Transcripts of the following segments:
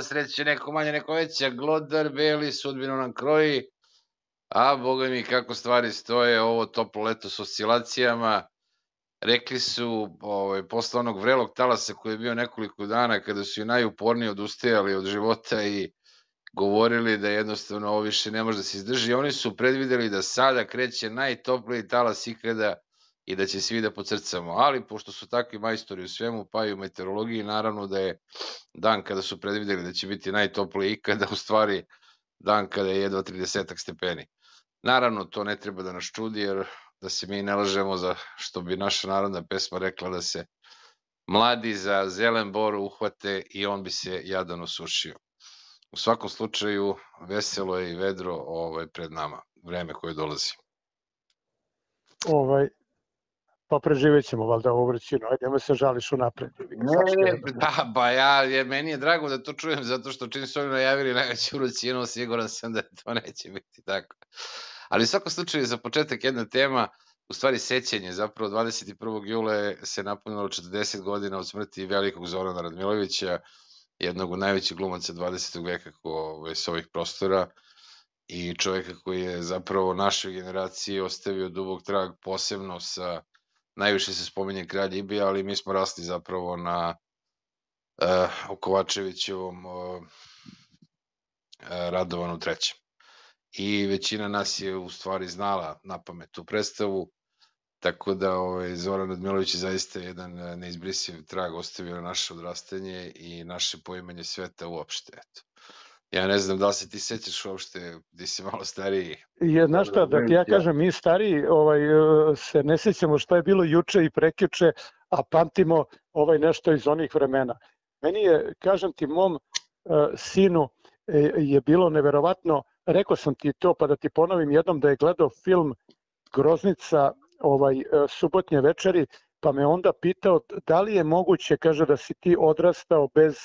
igala sreće, neko manje, neko veće, glodar beli, sudbinu nam kroji, a boga mi kako stvari stoje, ovo toplo leto s oscilacijama. Rekli su, posle onog vrelog talasa koji je bio nekoliko dana, kada su i najupornije odustajali od života i govorili da jednostavno ovo više ne može da se izdrži, oni su predvideli da sada kreće najtopliji talas ikada i da će svi da pocrcamo. Ali, pošto su takvi majstori u svemu, pa i u meteorologiji, naravno da je dan kada su predvideli da će biti najtopliji ikada, u stvari dan kada je jedva 30 stepeni. Naravno, to ne treba da nas čudi, jer da se mi ne lažemo, za što bi naša narodna pesma rekla, da se mladi za zelen bor uhvate i on bi se jadan osušio. U svakom slučaju, veselo je i vedro pred nama, vreme koje dolazi. Pa preživjet ćemo valjda ovu vrućinu, ajde, nema se žališ unapred. Meni je drago da to čujem, zato što čim su oni najavili najveću vrućinu, siguran sam da to neće biti tako. Ali u svakom slučaju, za početak jedna tema, u stvari sećanje, zapravo 21. jula se napunilo 40 godina od smrti velikog Zorana Radmilovića, jednog od najvećih glumaca 20. veka s ovih prostora i čovjeka koji je zapravo našoj generaciji ostavio dubog trag, posebno sa, najviše se spominje kralj Ibija, ali mi smo rasli zapravo na Kovačevićevom Radovanu III. I većina nas je u stvari znala na pamet tu predstavu, tako da Zoran Radmilović je zaista jedan neizbrisiv trag ostavio na naše odrastanje i naše poimanje sveta uopšte. Ja ne znam da li se ti sećaš uopšte, ti si malo stariji. Znaš šta, da ti ja kažem, mi stariji se ne sećamo šta je bilo juče i prekjuče, a pamtimo nešto iz onih vremena. Meni je, kažem ti, mom sinu je bilo neverovatno, rekao sam ti to pa da ti ponovim jednom, da je gledao film Groznica subotnje večeri, pa me onda pitao da li je moguće, kaže, da si ti odrastao bez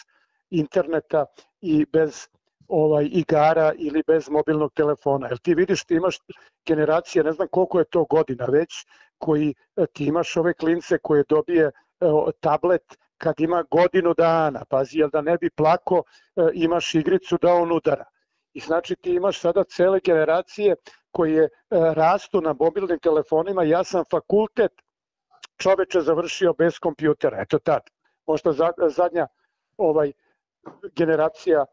interneta i bez igara ili bez mobilnog telefona. Jer ti vidiš, ti imaš generacije, ne znam koliko je to godina već, koji ti imaš ove klince koje dobije tablet kad ima godinu dana, pazi, jel da ne bi plako, imaš igricu da on udara. I znači ti imaš sada cele generacije koje rastu na mobilnim telefonima. Ja sam fakultet čoveče završio bez kompjutera, eto tad. Možda zadnja generacija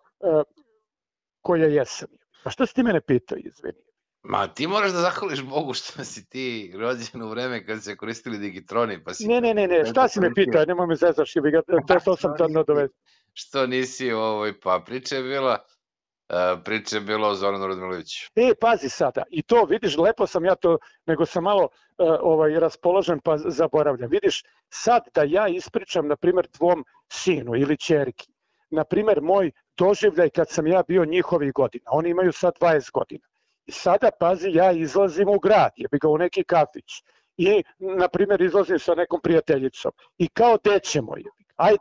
koja jesam. A što si ti mene pitao, izvini? Ma ti moraš da zahvališ Bogu što si ti rođen u vreme kad se koristili digitroni. Pa si... Ne, šta si me pitao, nemoj me zezaš, to sam tad nadovezao. Što nisi, pa priča je bila o Zoranu Radmiloviću. Pazi sada, i to vidiš, lepo sam ja to, nego sam malo raspoložen pa zaboravljam. Vidiš, sad da ja ispričam, na primer, tvom sinu ili ćerki, na primer, moj doživljaj kad sam ja bio njihovih godina, oni imaju sad 20 godina. I sada, pazi, ja izlazim u grad, jebi ga u neki kafić i, na primer, izlazim sa nekom prijateljicom i kao dećemo,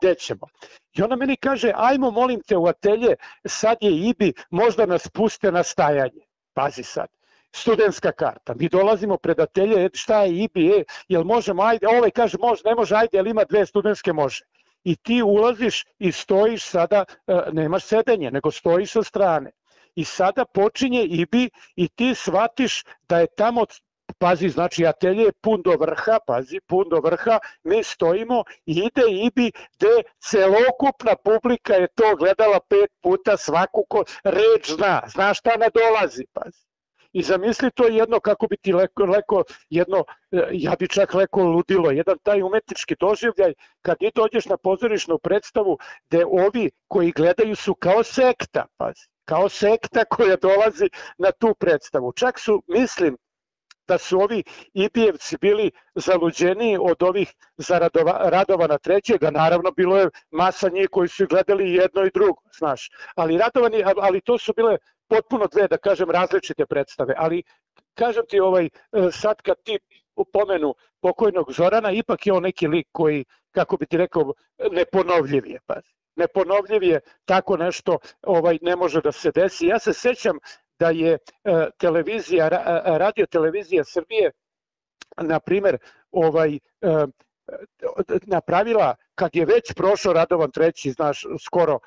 dećemo. I ona meni kaže, ajmo molim te u atelje, sad je Ibi, možda nas puste na stajanje. Pazi sad, studentska karta. Mi dolazimo pred atelje, šta je Ibi, jel možemo, ajde, kaže, može, ne može, ajde, jel ima 2 studentske, može. I ti ulaziš i stojiš sada, nemaš sedenje, nego stojiš sa strane. I sada počinje Ibi i ti shvatiš da je tamo, pazi, znači atelje je pun do vrha, pun do vrha, mi stojimo i ide Ibi gde celokupna publika je to gledala 5 puta, svaku ko reč zna šta ne dolazi, pazi. I zamisli to jedno, kako bi ti leko jedno, ja bi čak leko ludilo, jedan taj umetnički doživljaj, kad ti dođeš na pozorišnu predstavu, gde ovi koji gledaju su kao sekta, pazi, kao sekta koja dolazi na tu predstavu. Čak su, mislim, da su ovi Ibijevci bili zaluđeniji od ovih za Radovana III. Naravno, bilo je masa njih koji su gledali jedno i drugo, znaš. Ali to su bile potpuno dve, da kažem, različite predstave. Ali, kažem ti, sad kad ti pomenu pokojnog Zorana, ipak je on neki lik koji, kako bi ti rekao, neponovljiv je, pazi. Neponovljiv je, tako nešto ne može da se desi. Ja se sećam da je Radio televizija Srbije, na primer, napravila, kad je već prošao Radovan III, znaš, skoro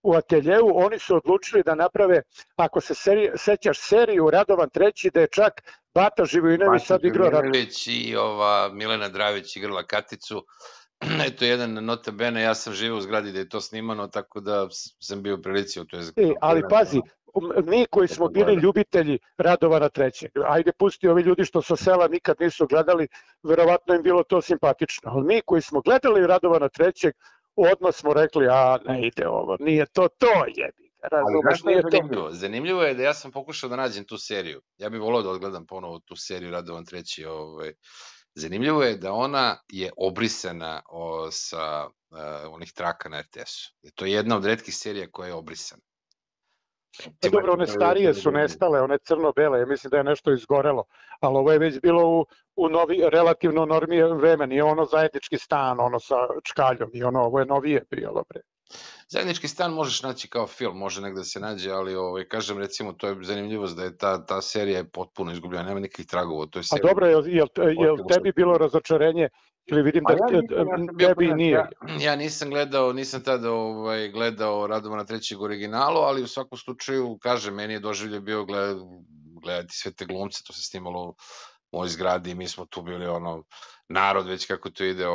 u ateljeu, oni su odlučili da naprave, ako se sećaš seriju Radovan III, da je čak Bata Živojinović sad igrao Živojinović i ova Milena Dravić igrala Katicu. Eto, jedan nota bene, ja sam živeo u zgradi da je to snimano, tako da sam bio u prilici u toj zgradi. Ali pazi, mi koji smo bili ljubitelji Radovana III, ajde pusti ovi ljudi što sa sela nikad nisu gledali, verovatno im bilo to simpatično, ali mi koji smo gledali Radovana III, odmah smo rekli, a ne ide ovo, nije to jebi. Ali znaš je zanimljivo? Zanimljivo je da ja sam pokušao da nađem tu seriju. Ja bih volao da odgledam ponovo tu seriju Radovan III. Zanimljivo je da ona je obrisana sa onih traka na RTS-u. To je jedna od retkih serija koja je obrisana. Dobro, one starije su nestale, one crno-bele, ja mislim da je nešto izgorelo, ali ovo je već bilo u relativno normije vreme, nije ono zajednički stan, ono sa čkaljom, i ovo je novije bilo, bre. Zajednički stan možeš naći kao film, može negde da se nađe, ali kažem, recimo, to je zanimljivost da je ta serija je potpuno izgubljena, nema nikakvih tragova. A dobro, je tebi bilo razočarenje ili vidim da tebi nije? Ja nisam gledao Radovana III. Originalu, ali u svakom slučaju, kažem, meni je doživlje bio gledati sve te glumce, to se snimalo u mojoj zgradi i mi smo tu bili narod već kako to ide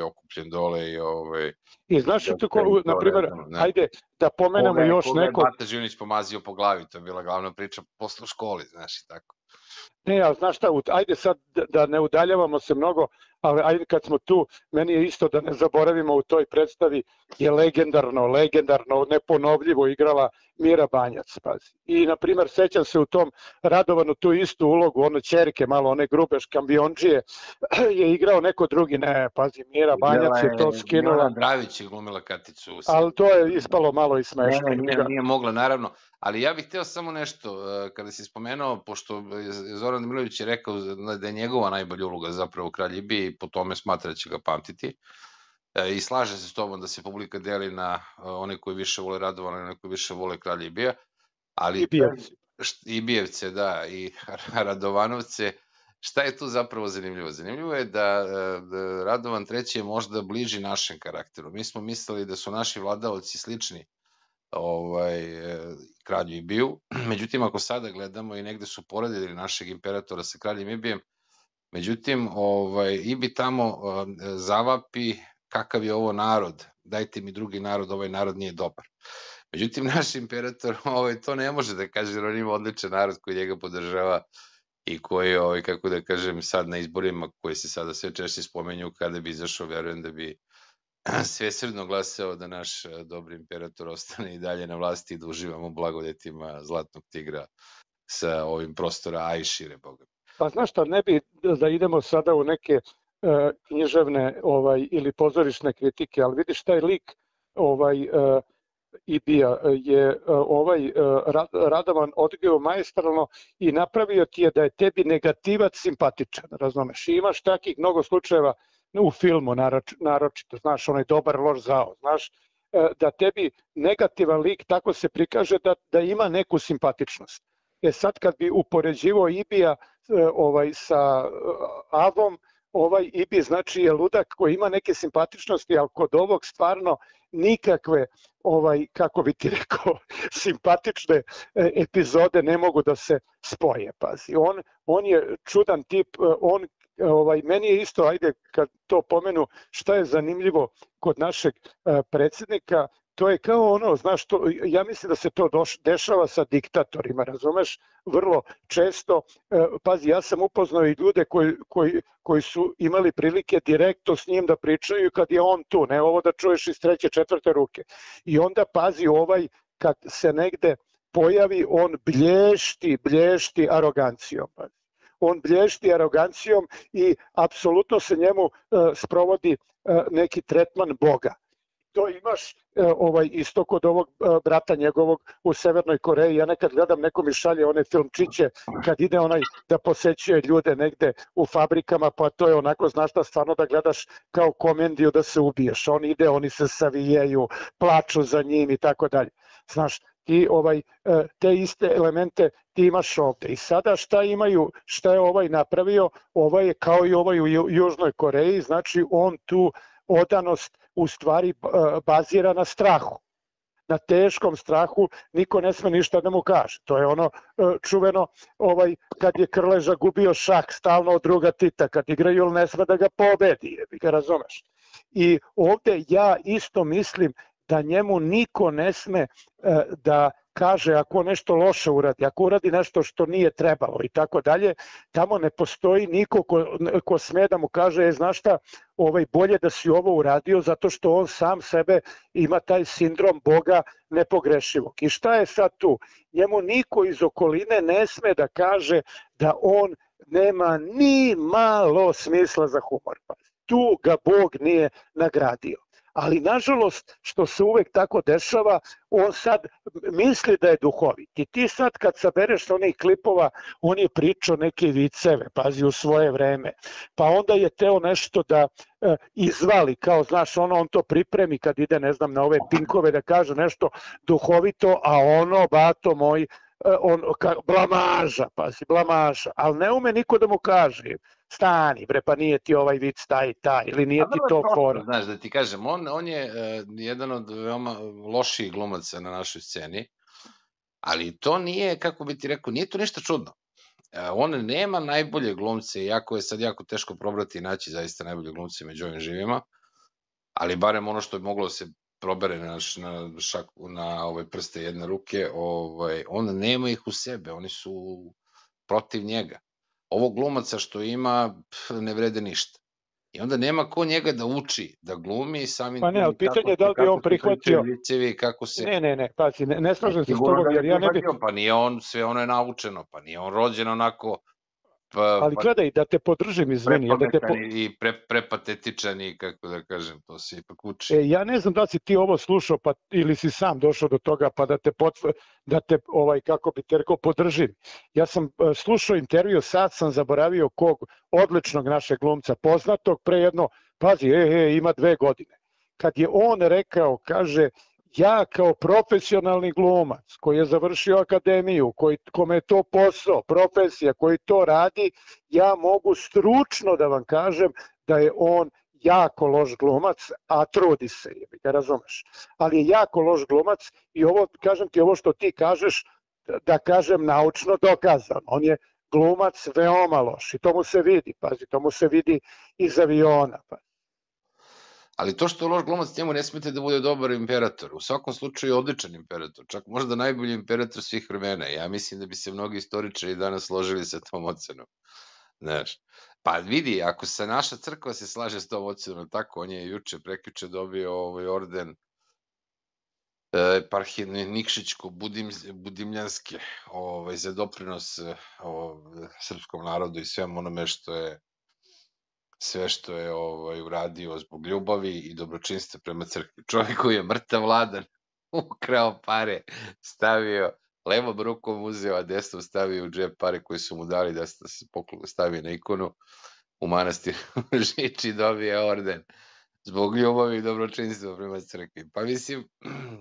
okupljen dole i znaš što, na primjer, ajde da pomenemo još neko... Koga je Bata Živojinović pomazio po glavi, to je bila glavna priča posle u školi, znaš, i tako. Ne, ali znaš šta, ajde sad da ne udaljavamo se mnogo, ali ajde kad smo tu, meni je isto da ne zaboravimo, u toj predstavi je legendarno, neponovljivo igrala Mira Banjac, pazi. I, na primjer, sećam se u tom Radovanu tu istu ulogu, ono ćerke, malo one grube škambionđije, je igrao neko drugi, ne, pazi, Mira Banjac je to skinula. Milena Dravić je glumila Katicu. Ali to je ispalo malo i smešno. Nije mogla, naravno. Ali ja bih hteo samo nešto, kada si spomenuo, pošto Zoran Demilović je rekao da je njegova najbolja uloga zapravo Kralj Ibije i po tome smatra da će ga pamtiti. I slaže se s tobom da se publika deli na one koji više vole Radovana i one koji više vole Kralja Ibija. Ibijevce, da, i Radovanovce. Šta je tu zapravo zanimljivo? Zanimljivo je da Radovan III. Je možda bliži našem karakteru. Mi smo mislili da su naši vladavci slični Kralju Ibiju. Međutim, ako sada gledamo i negde su poredili našeg imperatora sa Kraljem Ibijem, međutim, Ibi tamo zavapi kakav je ovo narod, dajte mi drugi narod, ovaj narod nije dobar. Međutim, naš imperator to ne može da kaže, jer on ima odličan narod koji njega podržava i koji, kako da kažem, sad na izborima koji se sada sve češće spomenju, kada bi izašao, verujem da bi svesrdno glasao da naš dobri imperator ostane i dalje na vlasti i da uživamo blagodetima Zlatnog tigra sa ovim prostora, a i šire, Boga. Pa znaš šta, ne bi da idemo sada u neke književne ili pozorišne kritike, ali vidiš taj lik Ibija je Radovan odgeo maestralno i napravio ti je da je tebi negativac simpatičan, razumeš? I imaš takih mnogo slučajeva u filmu naročito, znaš, onaj dobar, loš, zao, znaš, da tebi negativan lik tako se prikaže da ima neku simpatičnost. Sad kad bi upoređivo Ibija sa Avom, Ibi znači je ludak koji ima neke simpatičnosti, ali kod ovog stvarno nikakve, kako bi ti rekao, simpatične epizode ne mogu da se spoje, pazi. On je čudan tip, meni je isto, ajde kad to pomenu, šta je zanimljivo kod našeg predsjednika, to je kao ono, znaš, ja mislim da se to dešava sa diktatorima, razumeš, vrlo često, pazi, ja sam upoznao i ljude koji su imali prilike direktno s njim da pričaju kad je on tu, ne ovo da čuješ iz treće, četvrte ruke. I onda, pazi, kad se negde pojavi, on blješti arogancijom, pazi. On blješti arogancijom i apsolutno se njemu sprovodi neki tretman Boga. To imaš isto kod ovog brata njegovog u Severnoj Koreji. Ja nekad gledam, neko mi šalje one filmčiće kad ide onaj da posećuje ljude negde u fabrikama, pa to je onako, znaš šta, stvarno da gledaš kao komediju da se ubiješ. On ide, oni se savijaju, plaču za njim i tako dalje. Znaš, ti te iste elemente ti imaš ovde. I sada šta je napravio? Je kao i u Južnoj Koreji, znači on tu odanost u stvari bazira na strahu. na teškom strahu, niko ne sme ništa da mu kaže. To je ono čuveno, kad je Krleža gubio šah stalno od druga Tita, kad igraju ne sme da ga pobedi, ga razumeš. I ovde ja isto mislim da njemu niko ne sme da kaže ako nešto loše uradi, ako uradi nešto što nije trebalo i tako dalje, tamo ne postoji niko ko sme da mu kaže, znaš šta, bolje da si ovo uradio, zato što on sam sebe ima taj sindrom Boga nepogrešivog. I šta je sad tu? Njemu niko iz okoline ne sme da kaže da on nema ni malo smisla za humor. Tu ga Bog nije nagradio. Ali nažalost, što se uvek tako dešava, on sad misli da je duhovit. I ti sad kad sabereš onih klipova, on je pričao neke viceve, pazi, u svoje vreme. Pa onda je teo nešto da izvali, kao znaš, on to pripremi kad ide, ne znam, na ove Pinkove da kaže nešto duhovito, a ono, bato moj, blamaža, pazi, blamaža. Ali ne ume niko da mu kaže, stani bre, pa nije ti ovaj vic taj, ili nije ti to fora. Znaš, da ti kažem, on je jedan od veoma loših glumaca na našoj sceni, ali to nije, kako bi ti rekao, nije to ništa čudno. On nema najbolje glumce, iako je sad jako teško probrati i naći zaista najbolje glumce među ovim živima, ali barem ono što je moglo da se probere na ove prste jedne ruke, on nema ih u sebe, oni su protiv njega. Ovo glumaca što ima ne vrede ništa. I onda nema ko njega da uči, da glumi samim... Pa ne, ali pitanje je da li bi on prihvatio... Ne, pazi, ne slažem se s tobom, jer ja ne bi... Pa nije on, sve ono je naučeno, pa nije on rođen onako... Ali gledaj, da te podržim, izvini. I prepatetičan i, kako da kažem, to se ipak uči. Ja ne znam da si ti ovo slušao ili si sam došao do toga pa da te, kako bi te rekao, podržim. Ja sam slušao intervju, sad sam zaboravio kog odličnog našeg glumca poznatog, pre jedno, pazi, ima 2 godine. Kad je on rekao, kaže, ja kao profesionalni glumac koji je završio akademiju, kome je to posao, profesija, koji to radi, ja mogu stručno da vam kažem da je on jako loš glumac, a trudi se, ga razumeš. Ali je jako loš glumac i ovo, kažem ti, ovo što ti kažeš, da kažem naučno dokazano. On je glumac veoma loš i to mu se vidi, pazi, to mu se vidi iz aviona, pazi. Ali to što je loš glumac, njemu ne smete da bude dobar imperator. U svakom slučaju je odličan imperator, čak možda najbolji imperator svih vremena. Ja mislim da bi se mnogi istoričari danas složili sa tom ocenom. Znaš, pa vidi, ako se naša crkva se slaže s tom ocenom, tako, on je prekjuče dobio orden eparhije Nikšićko-Budimljanske za doprinos srpskom narodu i svemu onome sve što je uradio zbog ljubavi i dobročinstva prema crkvi. Čovjek koji je mrtav ladan, ukrao pare, stavio, levom rukom uzeo, a desnom stavio u džep pare koje su mu dali da se stavi na ikonu u manastiru Žiči, dobije orden zbog ljubavi i dobročinstva prema crkvi. Pa mislim,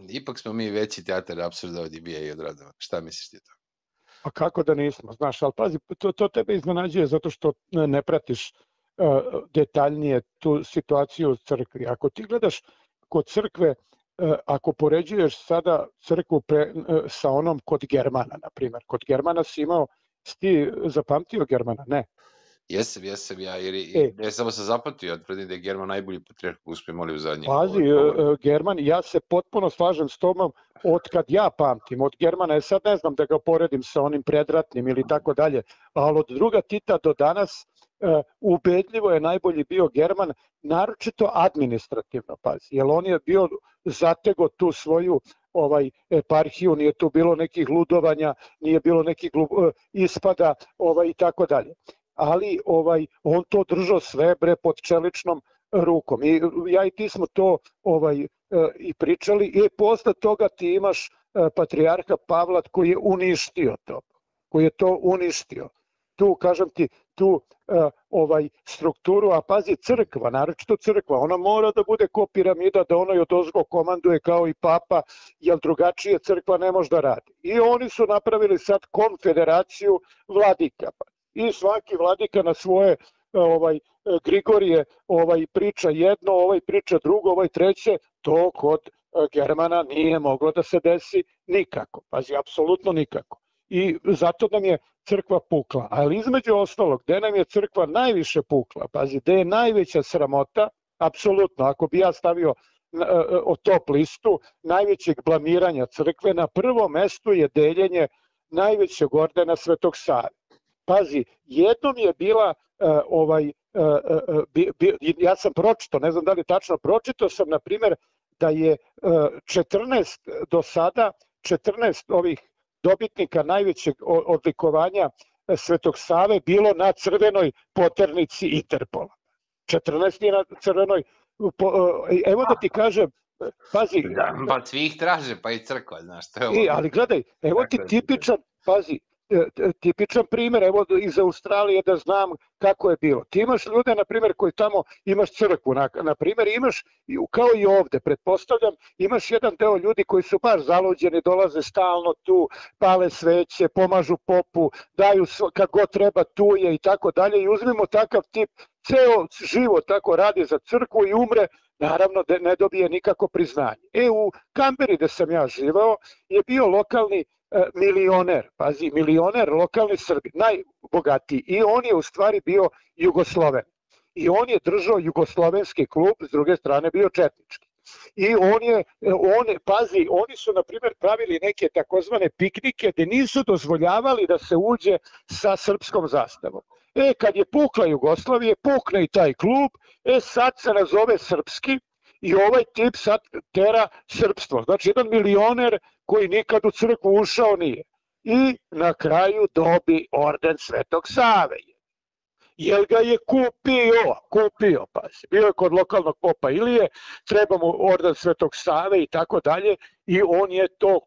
ipak smo mi veći teatar apsurda od Ibija i od Radova. Šta misliš ti to? A kako da nismo, znaš, ali pazi, to tebe iznenađuje zato što ne pratiš detaljnije tu situaciju u crkvi. Ako ti gledaš kod crkve, ako poređuješ sada crkvu sa onom kod Germana, na primjer, kod Germana si imao, ti zapamtio Germana, ne? Jesam ja, jer ne samo sam zapamtio, ja tvrdim da je German najbolji patrijarh koji smo imali u zadnjih. Pazi, German, ja se potpuno slažem s tobom od kad ja pamtim, od Germana, sad ne znam da ga poredim sa onim predratnim ili tako dalje, ali od druga Tita do danas ubedljivo je najbolji bio German, naročito administrativno, pazi, jer on je bio zatego tu svoju eparhiju, nije tu bilo nekih ludovanja, nije bilo nekih ispada i tako dalje. Ali on to držao sve bre pod čeličnom rukom. I ja i ti smo to i pričali i posle toga ti imaš patrijarha Pavla koji je uništio to, koji je to uništio. Tu, kažem ti, tu strukturu, a pazi crkva, naročito crkva, ona mora da bude ko piramida, da ona i odozgo komanduje kao i papa, jer drugačije crkva ne može da radi. I oni su napravili sad konfederaciju vladika. I svaki vladika na svoje Grigorije priča jedno, priča drugo, treće, to kod Germana nije moglo da se desi nikako, pazi, apsolutno nikako. I zato nam je crkva pukla. Ali između ostalog, gde nam je crkva najviše pukla, pazi, gde je najveća sramota, apsolutno, ako bi ja stavio o top listu najvećeg blamiranja crkve, na prvom mestu je deljenje najvećeg ordena Svetog Save. Pazi, jednom je bila ja sam pročitao, ne znam da li tačno, pročitao sam, na primjer, da je 14 do sada, 14 ovih dobitnika najvećeg odlikovanja Svetog Save bilo na crvenoj poternici Interpola. 14 je na crvenoj, evo da ti kažem, pazi. Pa svi ih traže, pa i crkva, znaš. Ali gledaj, evo ti tipičan, pazi, tipičan primjer, evo iz Australije da znam kako je bilo. Ti imaš ljude, na primjer, koji tamo imaš crkvu, na primjer imaš, kao i ovde, pretpostavljam, imaš jedan deo ljudi koji su baš zaluđeni, dolaze stalno tu, pale sveće, pomažu popu, daju kad god treba tu je i tako dalje, i uzmimo takav tip, ceo život tako radi za crkvu i umre, naravno da ne dobije nikako priznanje. U Kamberi gde sam ja živao je bio lokalni milioner, pazi, milioner, lokalni Srbi, najbogatiji, i on je u stvari bio Jugosloven. I on je držao jugoslovenski klub, s druge strane bio četnički. I pazi, oni su, na primjer, pravili neke takozvane piknike gde nisu dozvoljavali da se uđe sa srpskom zastavom. Kad je pukla Jugoslavije, pukne i taj klub, sad se nazove srpski i ovaj tip sad tera srpstvo. Znači, jedan milioner koji nikad u crkvu ušao nije. I na kraju dobi orden Svetog Save. Jer ga je kupio, pazi. Bio je kod lokalnog popa Ilije, treba mu orden Svetog Save i tako dalje, i on je to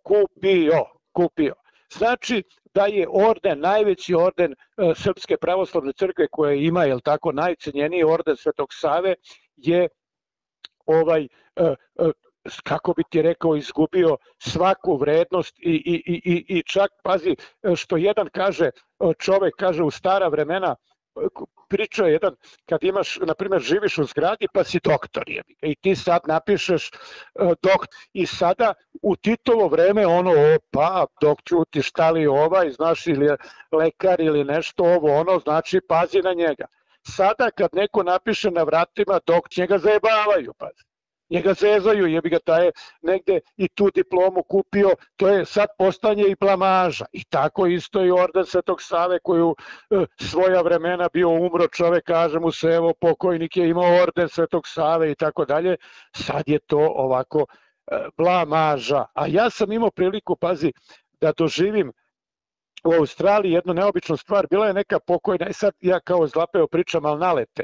kupio. Znači da je orden, najveći orden Srpske pravoslavne crkve koja ima, jel tako, najcenjeniji orden Svetog Save, je kako bi ti rekao, izgubio svaku vrednost i čak, pazi, što jedan kaže, čovek kaže u stara vremena, pričao je jedan, kad imaš, na primjer, živiš u zgradi pa si doktor, i ti sad napišeš doktor, i sada u Titovo vreme dok čuti šta li znaš, ili lekar ili nešto znači pazi na njega. Sada kad neko napiše na vratima dok, njega zajebavaju, pazi. Njega zezaju, jebi ga, taj je negde i tu diplomu kupio, to je sad postanje i blamaža. I tako isto i orden Svetog Save, koju svoja vremena bio umro čovek, kaže mu se, evo, pokojnik je imao orden Svetog Save i tako dalje, sad je to ovako blamaža. A ja sam imao priliku, pazi, da doživim u Australiji jednu neobičnu stvar. Bila je neka pokojna, sad ja kao zlapeo pričam, ali nalete,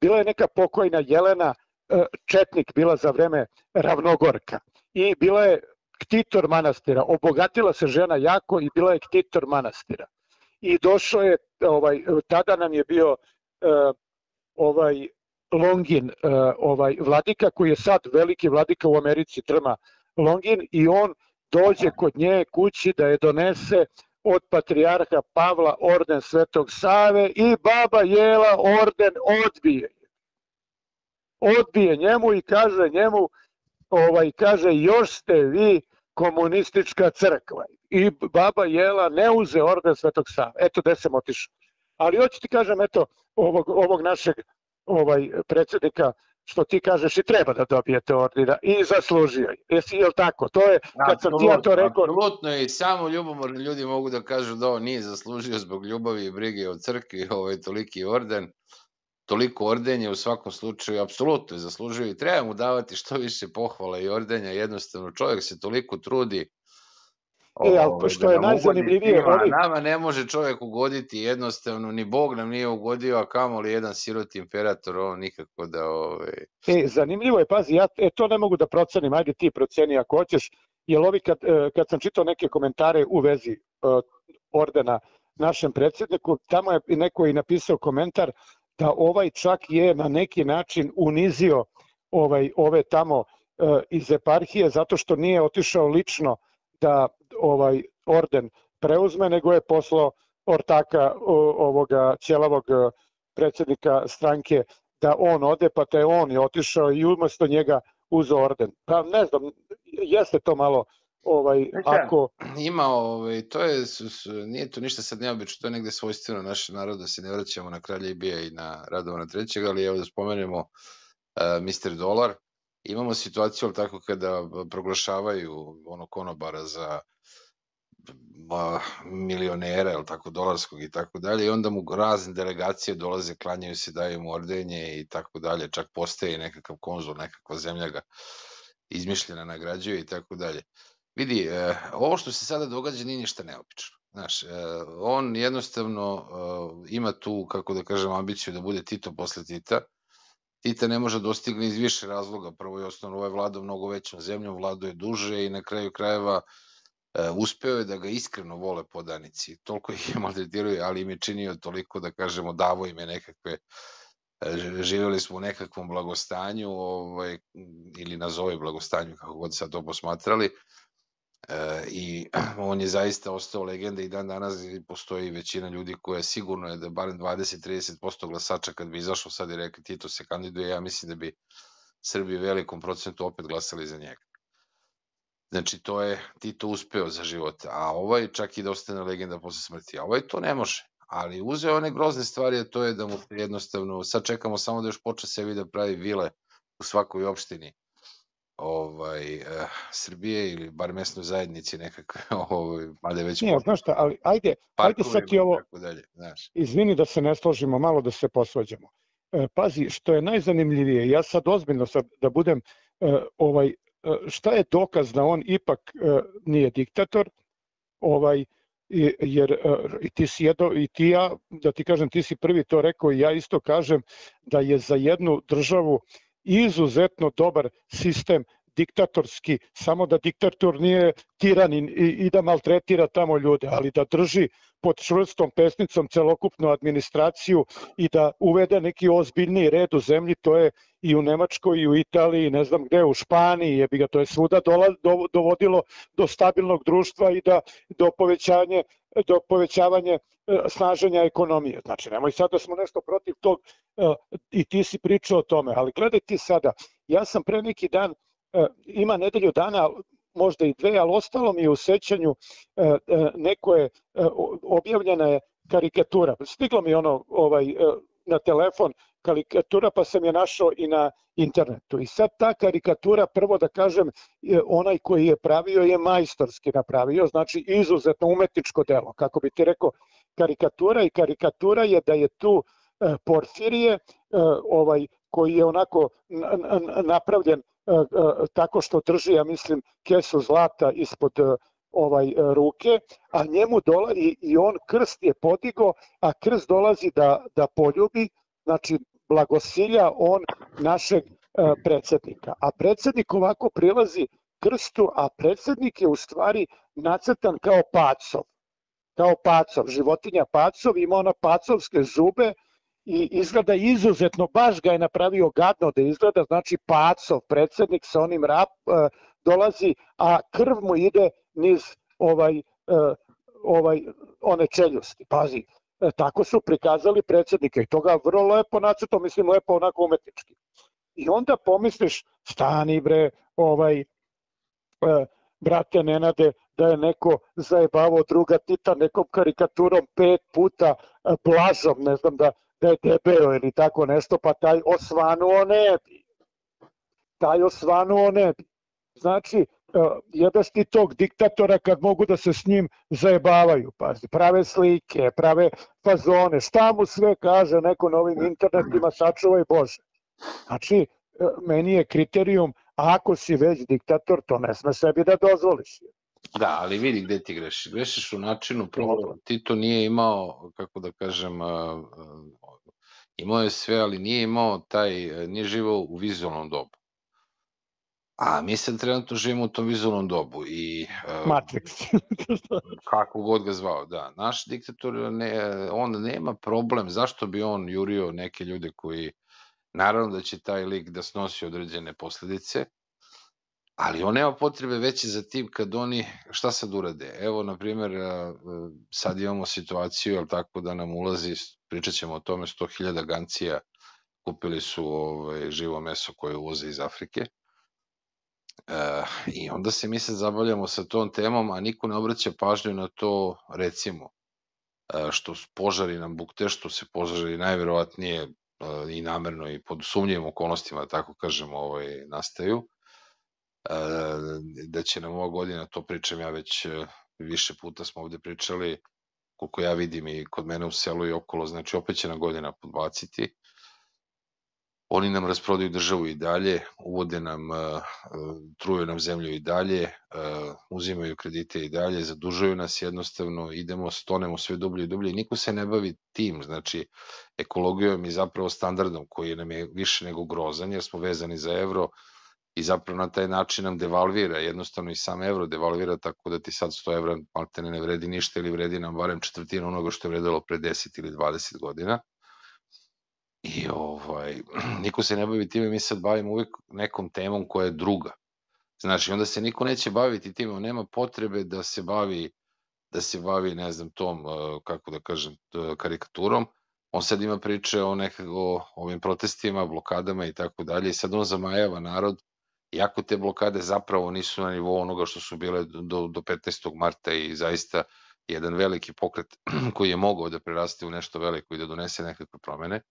bila je neka pokojna Jelena Četnik, bila za vreme Ravnogorka, i bila je ktitor manastira, obogatila se žena jako i bila je ktitor manastira. I došao je, tada nam je bio Longin, vladika, koji je sad veliki vladika u Americi, Trma Longin, i on dođe kod nje kući da je donese od patrijarha Pavla orden Svetog Save, i baba Jela orden odbije njemu i kaže njemu, još ste vi komunistička crkva. I baba Jela ne uze orden Svetog Save. Eto gde sam otišao. Ali hoću ti kažem, eto, ovog našeg predsjednika, što ti kažeš, i treba da dobijete ordina, i zaslužio je. Jel tako? To je, kad sam ti ja to rekao... Apsolutno, i samo ljubomorni ljudi mogu da kažu da on nije zaslužio zbog ljubavi i brige od crkvi, toliki orden. Toliko ordenja u svakom slučaju apsolutno je zaslužio i treba mu davati što više pohvala i ordenja, jednostavno čovjek se toliko trudi. Što je najzanimljivije, nama ne može čovjek ugoditi, jednostavno ni Bog nam nije ugodio, a kamoli jedan siroti imperator, ovo nikako da... Zanimljivo je, pazi, ja to ne mogu da procenim, ajde ti proceni ako hoćeš, jer kad sam čitao neke komentare u vezi ordena našem predsjedniku, tamo je neko i napisao komentar da čak je na neki način unizio ove tamo iz eparhije, zato što nije otišao lično da orden preuzme, nego je poslao ortaka ovoga ćelavog predsjednika stranke da on ode, pa te on je otišao i umesto njega uzeo orden. Pa ne znam, jeste to malo ako... Ima, to je, nije to ništa sad neobično, to je negde svojstveno naše naroda, se ne vraćamo na kralja Ibija i na Radovana III, ali evo da spomenemo Mr. Dolar, imamo situaciju, ali tako, kada proglašavaju konobara za milionera, ili tako, dolarskog i tako dalje, i onda mu razne delegacije dolaze, klanjaju se, daju mu ordenje i tako dalje, čak postaje nekakav konzul, nekakva zemlja ga izmišljena nagrađuje i tako dalje. Vidi, ovo što se sada događa nije ništa neobično. Znaš, on jednostavno ima tu, kako da kažem, ambiciju da bude Tito posle Tita. Tita ne može dostigne iz više razloga. Prvo i osnovno, ovo je vladao mnogo većom zemljom, vladao je duže i na kraju krajeva uspeo je da ga iskreno vole podanici. Toliko ih je maltretirao, ali im je činio toliko, da kažemo, davo im je nekakve, živjeli smo u nekakvom blagostanju, ili nazove blagostanju, kako god sad to posmatrali, i on je zaista ostao legenda i dan danas postoji većina ljudi koja sigurno je da barem 20-30% glasača kad bi izašao sad i rekli Tito se kandiduje, ja mislim da bi Srbi u velikom procentu opet glasali za njega. Znači, to je Tito uspeo za život, a ovaj čak i da ostane legenda posle smrti, a ovaj to ne može, ali uzeo one grozne stvari, a to je da mu jednostavno, sad čekamo samo da još počne sebi da pravi vile u svakoj opštini Srbije ili bar mesnoj zajednici nekakve, mada već... Nije, znaš šta, ali ajde sad ti ovo, izvini da se ne složimo, malo da se posvađamo. Pazi, što je najzanimljivije, ja sad ozbiljno da budem, šta je dokaz da on ipak nije diktator, jer i ti si i ti ja, da ti kažem, ti si prvi to rekao i ja isto kažem da je za jednu državu izuzetno dobar sistem diktatorski, samo da diktator nije tiranin i da maltretira tamo ljude, ali da drži pod čvrstom pesnicom celokupnu administraciju i da uvede neki ozbiljniji red u zemlji, to je i u Nemačkoj i u Italiji, ne znam gde, u Španiji, to je svuda dovodilo do stabilnog društva i do povećavanja snaženja ekonomije. Znači, nemoj sad da smo nešto protiv tog, i ti si pričao o tome, ali gledaj ti sada, ja sam pre neki dan, ima nedelju dana, možda i dve, ali ostalo mi je u sećanju, neko je, objavljena je karikatura, stiglo mi na telefon karikatura, pa sam je našao i na internetu. I sad ta karikatura, prvo da kažem, onaj koji je pravio je majstorski napravio, znači izuzetno umetničko delo, kako bi ti rekao, karikatura, i karikatura je da je tu Porfirije, koji je onako napravljen tako što drži, ja mislim, kesu zlata ispod ruke, a njemu dolazi i on krst je podigo, a krst dolazi da poljubi, znači blagosilja on našeg predsednika. A predsednik ovako prilazi krstu, a predsednik je u stvari nacrtan kao pacov, životinja pacov, ima ona pacovske zube i izgleda izuzetno, baš ga je napravio gadno da izgleda, znači pacov, predsednik sa onim dolazi, a krv mu ide niz one čeljusti, pazi. Tako su prikazali predsednika i to ga vrlo lepo nacrtao, mislim lepo onako umetnički. I onda pomisliš, stani bre, brate Nenade, da je neko zajebavao druga Tita nekom karikaturom 5 puta Blažom, ne znam da je debeo ili tako nešto, pa taj osvanuo ne bi. Znači, jebeš ti tog diktatora kad mogu da se s njim zajebavaju, pazi, prave slike, prave fazone, šta mu sve kaže neko na ovim internetima, sačuvaj Bože. Znači, meni je kriterijum, ako si već diktator, to ne sme sebi da dozvoliš. Da, ali vidi gde ti grešiš. Grešiš u načinu, prvo, Tito nije imao, kako da kažem, imao je sve, ali nije živao u vizualnom dobu. A mi sad trenutno živimo u tom vizualnom dobu i... Matrix. Kako god ga zvao, da. Naš diktator, on nema problem, zašto bi on jurio neke ljude koji, naravno da će taj lik da snosi određene posledice, ali on nema potrebe veće za tim kad oni, šta sad urade? Evo, na primjer, sad imamo situaciju, jel tako, da nam ulazi, pričat ćemo o tome, 100.000 Gancija kupili su živo meso koje uvoze iz Afrike. I onda se mi sad zabavljamo sa tom temom, a niko ne obraća pažnju na to, recimo, što požari nam bukte, što se požari najverovatnije i namerno i pod sumnjivim okolnostima, tako kažemo, nastaju, da će nam ova godina, to pričam ja već više puta smo ovde pričali, koliko ja vidim i kod mene u selu i okolo, znači opet će nam godina podbaciti. Oni nam rasprodaju državu i dalje, uvode nam, truju nam zemlju i dalje, uzimaju kredite i dalje, zadužuju nas jednostavno, stonemo sve dublje i dublje i niko se ne bavi tim, znači ekologijom i zapravo standardom koji nam je više nego grozan jer smo vezani za evro i zapravo na taj način nam devalvira, jednostavno i sam evro devalvira tako da ti sad 100 evra maltene ne vredi ništa ili vredi nam barem četvrtina onoga što je vredilo pre 10 ili 20 godina. I niko se ne bavi time, mi sad bavimo uvijek nekom temom koja je druga. Znači, onda se niko neće baviti time, nema potrebe da se bavi, ne znam, tom, kako da kažem, karikaturom. On sad ima priče o ovim protestima, blokadama i tako dalje i sad on zamajava narod, iako te blokade zapravo nisu na nivou onoga što su bile do 15. marta i zaista jedan veliki pokret koji je mogao da preraste u nešto veliko i da donese nekakve promene.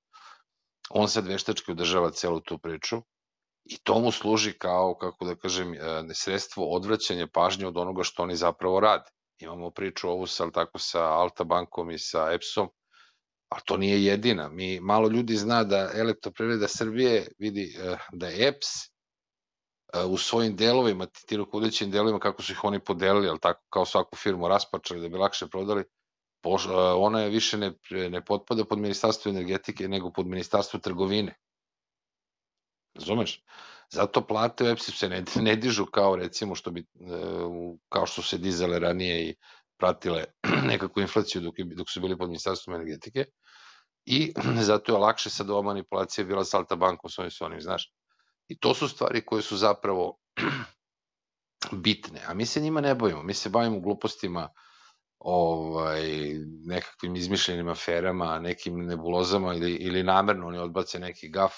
On sad veštački održava celu tu priču i to mu služi kao, kako da kažem, sredstvo odvraćanja pažnje od onoga što oni zapravo rade. Imamo priču ovu sa Alta bankom i sa EPS-om, a to nije jedina. Malo ljudi zna da Elektroprivreda Srbije vidi da je EPS u svojim delovima, ti rukovodećim delovima, kako su ih oni podelili, ali tako kao svaku firmu raspačali da bi lakše prodali, ona je više ne potpada pod ministarstvo energetike nego pod ministarstvo trgovine. Razumeš? Zato plate u EPS-u se ne dižu kao recimo kao što se dizale ranije i pratile nekakvu inflaciju dok su bili pod ministarstvom energetike i zato je lakše sad ova manipulacija bila s Alta bankom s onim, znaš. I to su stvari koje su zapravo bitne, a mi se njima ne bavimo, mi se bavimo glupostima, nekakvim izmišljenim aferama, nekim nebulozama ili namerno oni odbace neki gaf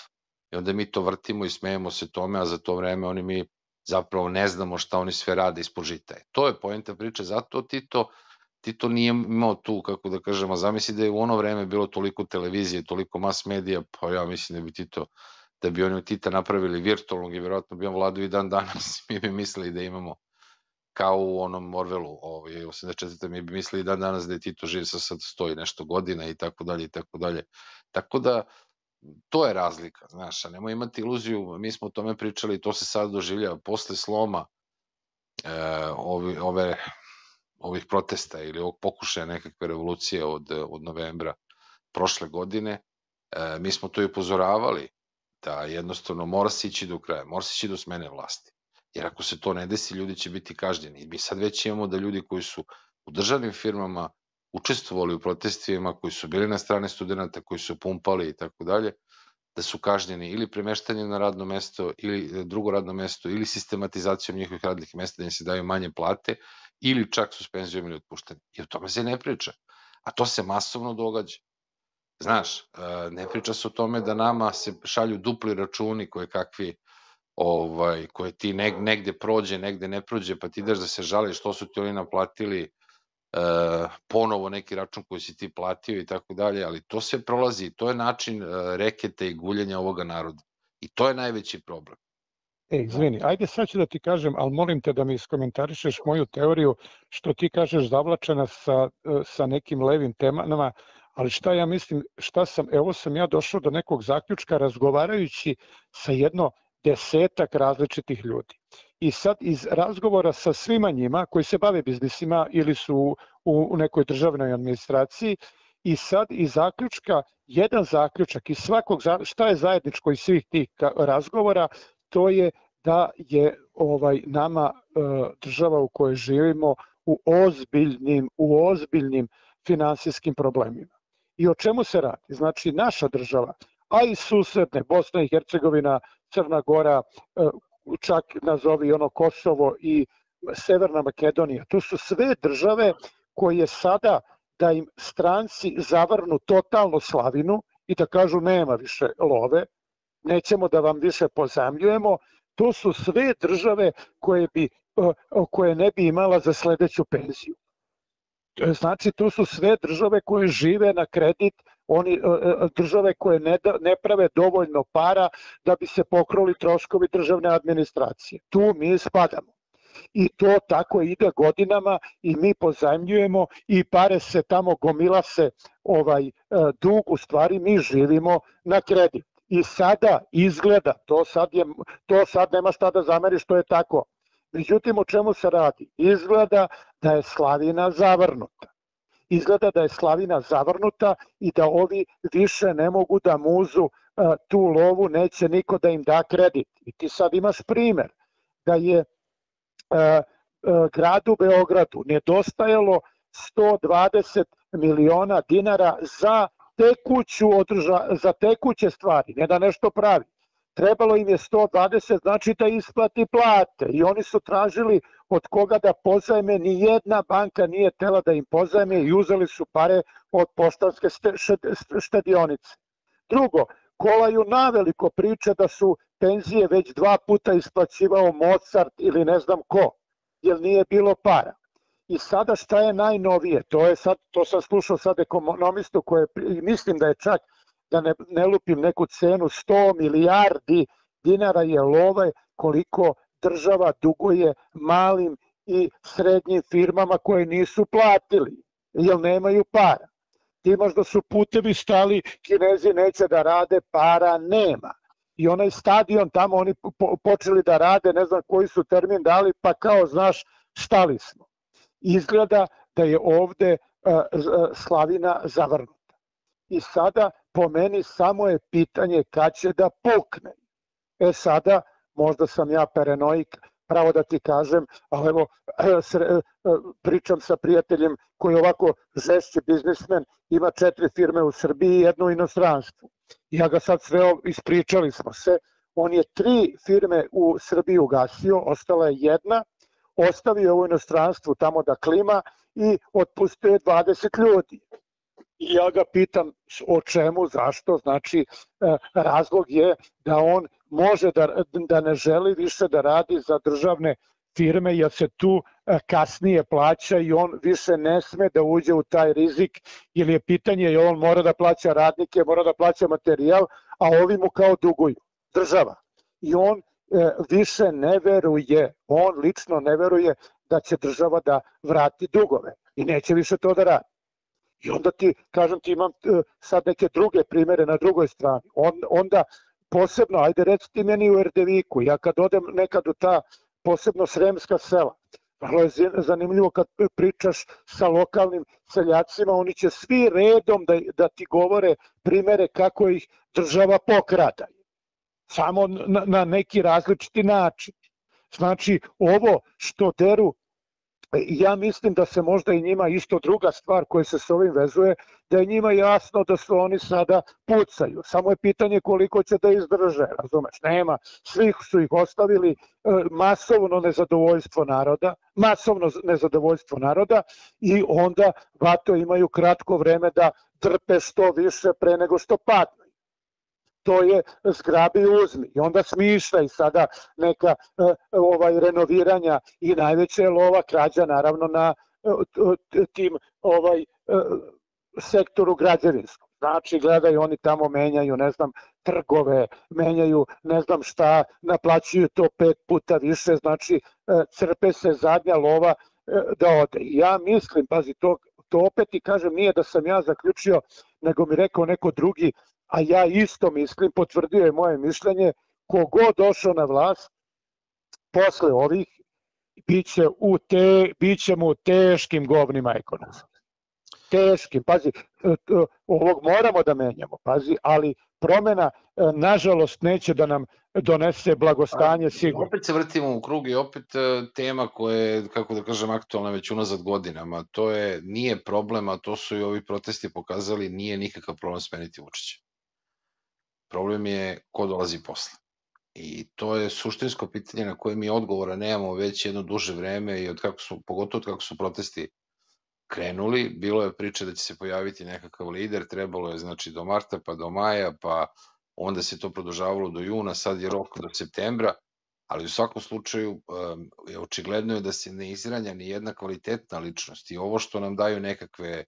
i onda mi to vrtimo i smejemo se tome, a za to vreme mi zapravo ne znamo šta oni sve rade ispod žita. To je poenta priče, zato Tito nije imao tu, kako da kažem, a zamisli da je u ono vreme bilo toliko televizije, toliko mass medija, pa ja mislim da bi oni od Tita napravili virtualnog i vjerojatno bi on vladu i dan danas, mi bi mislili da imamo kao u onom Orwellu, 84. mi bi mislili dan danas da je Tito živ sa sad 100 i nešto godina i tako dalje i tako dalje. Tako da, to je razlika, znaš, a nemoj imati iluziju, mi smo o tome pričali, to se sad doživljava posle sloma ovih protesta ili ovog pokušaja nekakve revolucije od novembra prošle godine, mi smo to i upozoravali da jednostavno mora se ići do kraja, mora se ići do smene vlasti. Jer ako se to ne desi, ljudi će biti kažnjeni. Mi sad već imamo da ljudi koji su u državnim firmama učestvovali u protestima, koji su bili na strane studenta, koji su pumpali i tako dalje, da su kažnjeni ili premeštanjem na radno mesto ili drugo radno mesto ili sistematizacijom njihovih radnih mesta da im se daju manje plate ili čak suspenzijom ili otpuštanjem. I o tome se ne priča. A to se masovno događa. Znaš, ne priča se o tome da nama se šalju dupli računi koje ti negde prođe, negde ne prođe, pa ti daš da se žališ što su ti oni naplatili ponovo neki račun koji si ti platio i tako dalje, ali to sve prolazi, to je način reketa i guljenja ovoga naroda. I to je najveći problem. Izvini, ajde sad ću da ti kažem, ali molim te da mi iskomentarišeš moju teoriju što ti kažeš zavlačena sa nekim levim temama, ali šta ja mislim, evo sam ja došao do nekog zaključka razgovarajući sa jedno 10-ak različitih ljudi. I sad iz razgovora sa svima njima koji se bave biznisima ili su u nekoj državnoj administraciji i sad iz zaključka, jedan zaključak iz svakog, šta je zajedničko iz svih tih razgovora, to je da je nama država u kojoj živimo u ozbiljnim finansijskim problemima. I o čemu se radi? Znači naša država, a i susedne, Bosna i Hercegovina, Crna Gora, čak nazovi Kosovo i Severna Makedonija, to su sve države koje sada da im stranci zavrnu totalno slavinu i da kažu nema više love, nećemo da vam više pozajmljujemo, To su sve države koje ne bi imala za sledeću penziju. Znači, to su sve države koje žive na kredit, države koje ne prave dovoljno para da bi se pokrili troškovi državne administracije. Tu mi spadamo. I to tako ide godinama i mi pozajmljujemo i pare se tamo, gomila se dug, u stvari mi živimo na kredit. I sada izgleda, to sad nema šta da zameriš, to je tako. Međutim, o čemu se radi? Izgleda da je slavina zavrnuta. Izgleda da je slavina zavrnuta i da ovi više ne mogu da muzu tu lovu, neće niko da im da kredit. I ti sad imaš primer da je gradu Beogradu nedostajalo 120 miliona dinara za tekuće stvari, ne da nešto pravi. Trebalo im je 120, znači da isplati plate i oni su tražili od koga da pozajme, ni jedna banka nije tela da im pozajme i uzeli su pare od Poštanske štedionice. Drugo, kolaju naveliko priče da su penzije već 2 puta isplaćivao Mozart ili ne znam ko, jer nije bilo para. I sada šta je najnovije, to sam slušao sad ekonomistu koje mislim da je čak, da ne lupim neku cenu, 100 milijardi dinara je love koliko država duguje malim i srednjim firmama koje nisu platili, jer nemaju para. Ti imaš da su putevi stali, Kinezi neće da rade, para nema. I onaj stadion tamo oni počeli da rade, ne znam koji su termin dali, pa kao znaš, stali smo. Izgleda da je ovde slavina zavrnuta. I sada po meni samo je pitanje kad će da pukne. Sada možda sam ja paranoik, pravo da ti kažem, ali evo pričam sa prijateljem koji je ovako žešći biznismen, ima 4 firme u Srbiji i 1 u inostranstvu. Ja ga sad sve ispričali smo se, on je 3 firme u Srbiji ugasio, ostala je 1, ostavio u inostranstvu tamo da klima i otpustio je 20 ljudi. I ja ga pitam o čemu, zašto, znači razlog je da on može da ne želi više da radi za državne firme jer se tu kasnije plaća i on više ne sme da uđe u taj rizik jer je pitanje je on mora da plaća radnike, mora da plaća materijal, a ovi mu kao duguju, država. I on više ne veruje, on lično ne veruje da će država da vrati dugove i neće više to da radi. I onda ti, kažem ti, imam sad neke druge primere na drugoj strani. Onda posebno, ajde reci ti meni u Erdeviku, ja kad odem nekad u ta posebno sremska sela, vrlo je zanimljivo kad pričaš sa lokalnim seljacima, oni će svi redom da ti govore primere kako ih država pokrada. Samo na neki različiti način. Znači, ovo što deru, ja mislim da se možda i njima isto druga stvar koja se s ovim vezuje, da je njima jasno da su oni sada pucaju. Samo je pitanje koliko će da izdrže, razumeš? Nema, svih su ih ostavili, masovno nezadovoljstvo naroda i onda vato imaju kratko vreme da trpe što više pre nego što padnu. To je zgrabi i uzmi. I onda smišlja i sada neka renoviranja i najveća je lova krađa naravno na tim sektoru građevinskom. Znači gledaju, oni tamo menjaju, ne znam, trgove, menjaju ne znam šta, naplaćuju to 5 puta više, znači crpe se zadnja lova da ode. Ja mislim, pazi, to opet i kažem, nije da sam ja zaključio, nego mi rekao neko drugi, a ja isto mislim, potvrdio je moje mišljenje, kogod došao na vlast, posle ovih, biće mu teškim govnima ekonomskim. Teškim, pazi, ovog moramo da menjamo, pazi, ali promena, nažalost, neće da nam donese blagostanje sigurno. Opet se vrtimo u krug i opet tema koja je, kako da kažem, aktualna već unazad godinama. To nije problem, a to su i ovi protesti pokazali, nije nikakav problem smeniti Vučića. Problem je ko dolazi posle. I to je suštinsko pitanje na koje mi odgovora nemamo već jedno duže vreme i pogotovo od kako su protesti krenuli. Bilo je priče da će se pojaviti nekakav lider, trebalo je znači do marta pa do maja, pa onda se to produžavalo do juna, sad je rok do septembra, ali u svakom slučaju očigledno je da se ne izranja ni jedna kvalitetna ličnost i ovo što nam daju nekakve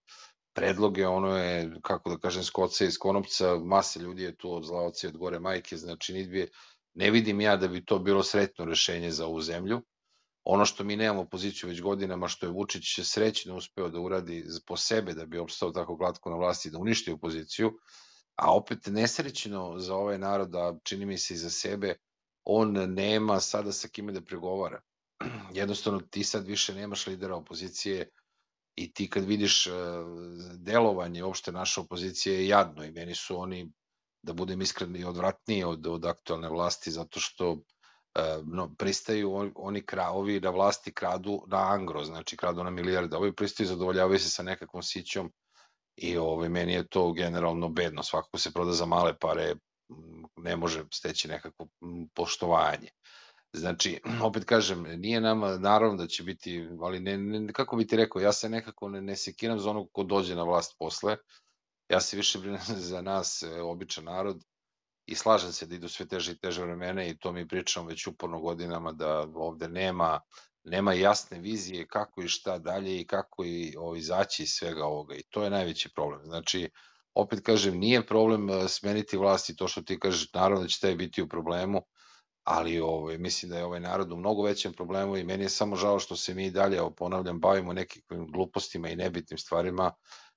predloge, ono je, kako da kažem, skoca iz konopca, mase ljudi je tu od zla oca i od gore majke, znači ne vidim ja da bi to bilo sretno rešenje za ovu zemlju. Ono što mi nemamo opoziciju već godinama, što je Vučić srećno uspeo da uradi po sebe da bi opstao tako glatko na vlasti, da uništi opoziciju, a opet nesrećno za ovaj narod, a čini mi se i za sebe, on nema sada sa kime da pregovara. Jednostavno ti sad više nemaš lidera opozicije i ti kad vidiš delovanje uopšte naše opozicije je jadno i meni su oni, da budem iskren, odvratniji od aktualne vlasti zato što pristaju ovi na vlasti kradu na angro, znači kradu na milijarde, ovi pristaju zadovoljavaju se sa nekakvom sićom i meni je to generalno bedno, svako ko se proda za male pare ne može steći nekakvo poštovanje. Znači, opet kažem, nije nama, naravno da će biti, ali kako bi ti rekao, ja se nekako ne sekiram za onog ko dođe na vlast posle, ja se više brinem za nas, običan narod, i slažem se da idu sve teže i teže vremena i to mi pričamo već uporno godinama da ovde nema jasne vizije kako i šta dalje i kako izaći iz svega ovoga i to je najveći problem. Znači, opet kažem, nije problem smeniti vlast i to što ti kažeš, naravno da će taj biti u problemu, ali mislim da je ovaj narod u mnogo većem problemu i meni je samo žao što se mi dalje, ponavljam, bavimo nekim glupostima i nebitnim stvarima,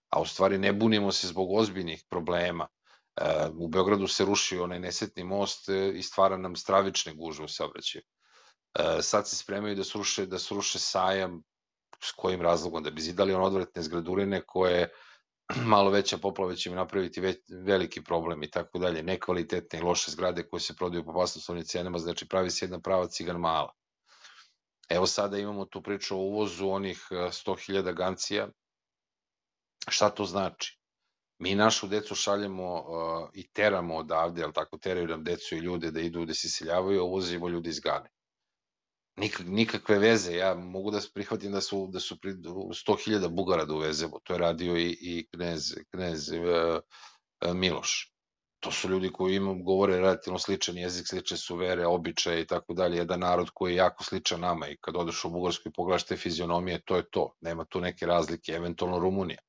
a u stvari ne bunimo se zbog ozbiljnih problema. U Beogradu se ruši onaj nesretni most i stvara nam stravične gužve u saobraćaju. Sad se spremaju da sruše sajam, s kojim razlogom? Da bi zidali odvratne zgradurine koje malo veća poplava će im napraviti veliki problem i tako dalje, nekvalitetne i loše zgrade koje se prodaju po basnoslovnim cenama, znači pravi se jedna prava cigan mala. Evo sada imamo tu priču o uvozu onih 100.000 gancija. Šta to znači? Mi našu decu šaljemo i teramo odavde, ali tako teraju nam decu i ljude da idu da se iseljavaju, a uvozimo ljudi iz Gane. Nikakve veze, ja mogu da prihvatim da su 100.000 Bugara da uvezemo, to je radio i knez Miloš. To su ljudi koji govore relativno sličan jezik, slične su vere, običaje i tako dalje, jedan narod koji je jako sličan nama i kad odeš u Bugarsku i pogledaš te fizionomije, to je to, nema tu neke razlike, eventualno Rumunija.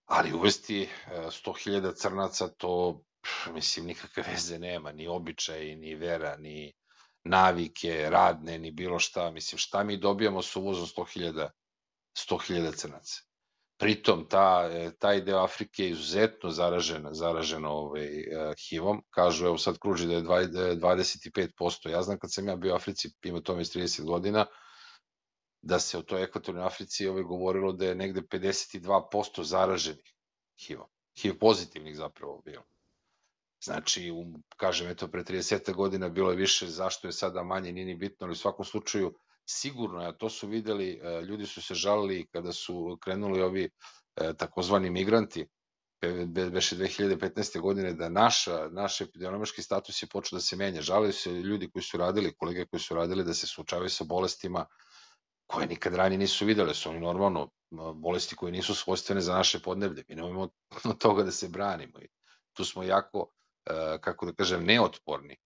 Ali uvesti 100.000 crnaca, to, mislim, nikakve veze nema, ni običaje, ni vera, ni navike, radne, ni bilo šta. Mislim, šta mi dobijamo s uvozom 100.000 crnaca? Pritom, taj deo Afrike je izuzetno zaražen HIV-om. Kažu, evo sad kruži da je 25%. Ja znam kad sam ja bio u Africi, ima tome 30 godina, da se u toj ekvatornoj Africi govorilo da je negde 52% zaraženih HIV-om. HIV pozitivnih zapravo bilo. Znači, kažem, eto, pre 30 godina bilo je više, zašto je sada manje, nije ni bitno, ali u svakom slučaju sigurno je, a to su videli, ljudi su se žalili kada su krenuli ovi takozvani migranti, beše 2015. godine, da naš epidemiološki status je počeo da se menja. Žalili se ljudi koji su radili, kolege koji su radili da se suočavaju sa bolestima koje nikad ranije nisu videle, su oni normalno bolesti koje nisu svojstvene za naše podneblje. Mi nemojmo od toga da se branimo. Tu smo jako, kako da kažem, neotporni.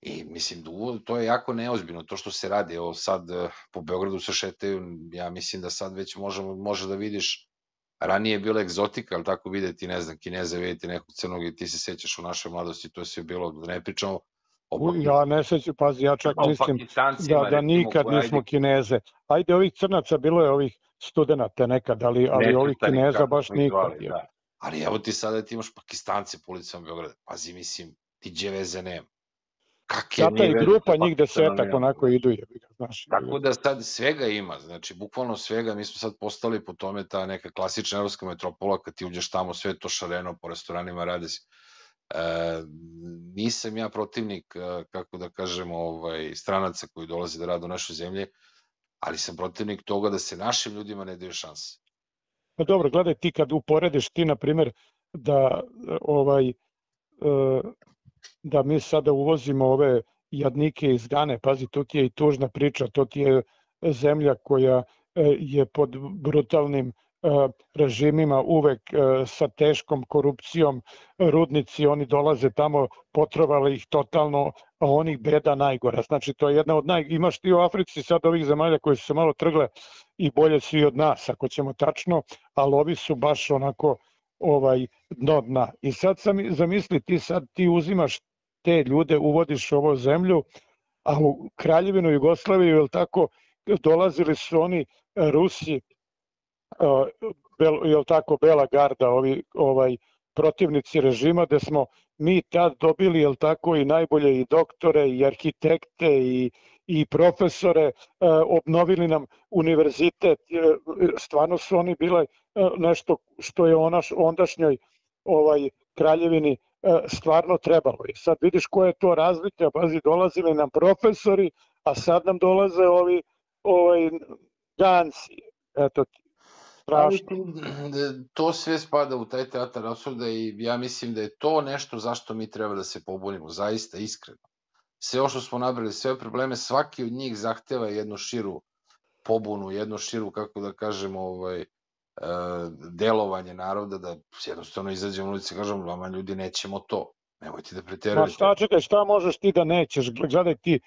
I mislim, to je jako neozbiljno, to što se radi. Evo sad po Beogradu se šetaju, ja mislim da sad već može da vidiš, ranije je bila egzotika, ali tako videti, ne znam, Kineze, videti nekog crnog i ti se sećaš u našoj mladosti, to je sve bilo, da ne pričamo. Ja ne sećam, pazi, ja čak mislim da nikad nismo Kineze. Ajde, ovih crnaca, bilo je ovih studenta nekad, ali ovih Kineza baš nikad. Ali evo ti sada ti imaš Pakistance po ulicama Beograda, pazi, mislim, ti dje veze nema. Sada i grupa njih 10 onako idu. Tako da sad svega ima, znači bukvalno svega, mi smo sad postali po tome ta neka klasična evropska metropola, kad ti uđeš tamo, sve to šareno, po restoranima rade se. Nisam ja protivnik, kako da kažem, stranaca koji dolaze da rade u našoj zemlji, ali sam protivnik toga da se našim ljudima ne daju šanse. Pa dobro, gledaj, ti kad uporediš ti, na primjer, da mi sada uvozimo ove jadnike iz Gane, pazi, to ti je i tužna priča, to ti je zemlja koja je pod brutalnim režimima, uvek sa teškom korupcijom, rudnici, oni dolaze tamo, potrovali ih totalno, a onih beda najgora. Znači, to je jedna od imaš ti u Africi sad ovih zemalja koje su se malo trgle i bolje su i od nas, ako ćemo tačno, ali ovi su baš onako dno dna. I sad zamisli, ti uzimaš te ljude, uvodiš u ovu zemlju, a u Kraljevinu Jugoslaviju, je tako, dolazili su oni Rusi, je tako, Bela garda, protivnici režima, gde smo mi tad dobili, je tako, i najbolje i doktore i arhitekte i profesore, obnovili nam univerzitet, stvarno su oni bile nešto što je ondašnjoj Kraljevini stvarno trebalo. I sad vidiš koja je to razlika, pazi, dolazili nam profesori, a sad nam dolaze ovi ganci, eto ti. To sve spada u taj teatar apsurda i ja mislim da je to nešto zašto mi treba da se pobunimo, zaista iskreno. Sve ovo što smo nabrali, sve probleme, svaki od njih zahteva jednu širu pobunu, jednu širu, kako da kažem, delovanje naroda, da jednostavno izađemo u ulici i kažemo, vama ljudi nećemo to, nemojte da preterujete. Čekaj, šta možeš ti da nećeš? Gledaj ti,